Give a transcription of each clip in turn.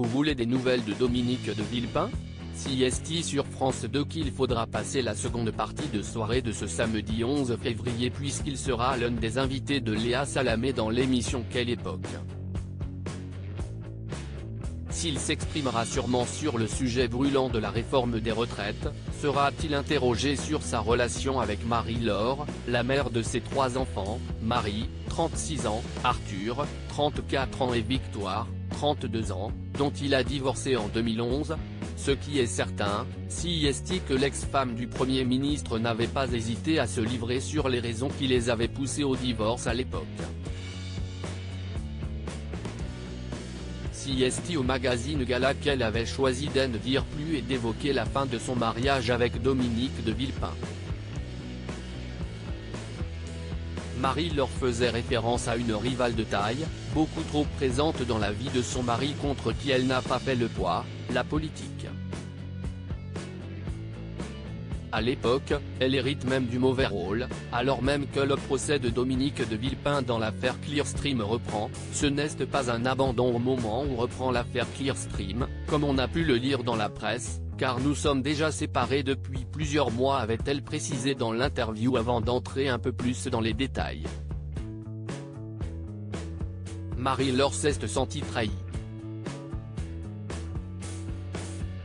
Vous voulez des nouvelles de Dominique de Villepin? CST sur France 2 qu'il faudra passer la seconde partie de soirée de ce samedi 11 février puisqu'il sera l'un des invités de Léa Salamé dans l'émission Quelle époque. S'il s'exprimera sûrement sur le sujet brûlant de la réforme des retraites, sera-t-il interrogé sur sa relation avec Marie-Laure, la mère de ses 3 enfants, Marie, 36 ans, Arthur, 34 ans et Victoire, 32 ans, dont il a divorcé en 2011 ? Ce qui est certain, CST que l'ex-femme du Premier ministre n'avait pas hésité à se livrer sur les raisons qui les avaient poussés au divorce à l'époque. CST au magazine Gala qu'elle avait choisi d'en dire plus et d'évoquer la fin de son mariage avec Dominique de Villepin. Marie-Laure faisait référence à une rivale de taille, beaucoup trop présente dans la vie de son mari contre qui elle n'a pas fait le poids, la politique. À l'époque, elle hérite même du mauvais rôle, alors même que le procès de Dominique de Villepin dans l'affaire Clearstream reprend, ce n'est pas un abandon au moment où reprend l'affaire Clearstream, comme on a pu le lire dans la presse, car nous sommes déjà séparés depuis plusieurs mois avait-elle précisé dans l'interview avant d'entrer un peu plus dans les détails. Marie-Laure s'est sentie trahie.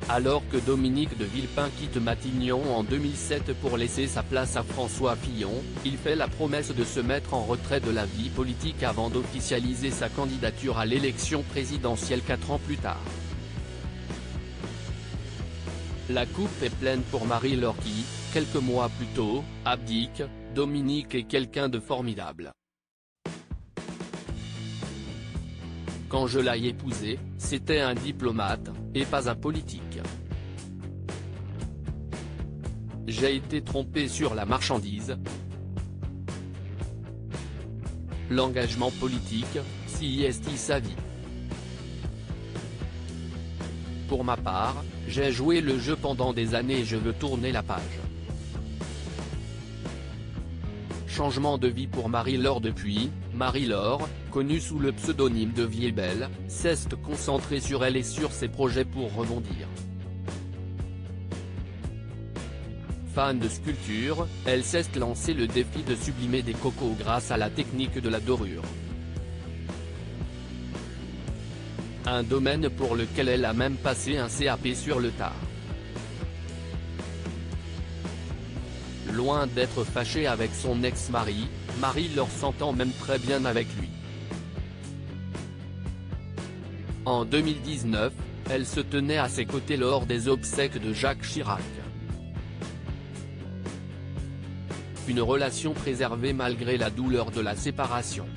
Alors que Dominique de Villepin quitte Matignon en 2007 pour laisser sa place à François Fillon, il fait la promesse de se mettre en retrait de la vie politique avant d'officialiser sa candidature à l'élection présidentielle 4 ans plus tard. La coupe est pleine pour Marie-Laure qui, quelques mois plus tôt, abdique. Dominique est quelqu'un de formidable. Quand je l'ai épousé, c'était un diplomate, et pas un politique. J'ai été trompé sur la marchandise. L'engagement politique, CST sa vie. Pour ma part, j'ai joué le jeu pendant des années et je veux tourner la page. Changement de vie pour Marie-Laure depuis, Marie-Laure, connue sous le pseudonyme de Viebel, s'est concentrée sur elle et sur ses projets pour rebondir. Fan de sculpture, elle s'est lancé le défi de sublimer des cocos grâce à la technique de la dorure. Un domaine pour lequel elle a même passé un CAP sur le tard. Loin d'être fâchée avec son ex-mari, Marie-Laure s'entend même très bien avec lui. En 2019, elle se tenait à ses côtés lors des obsèques de Jacques Chirac. Une relation préservée malgré la douleur de la séparation.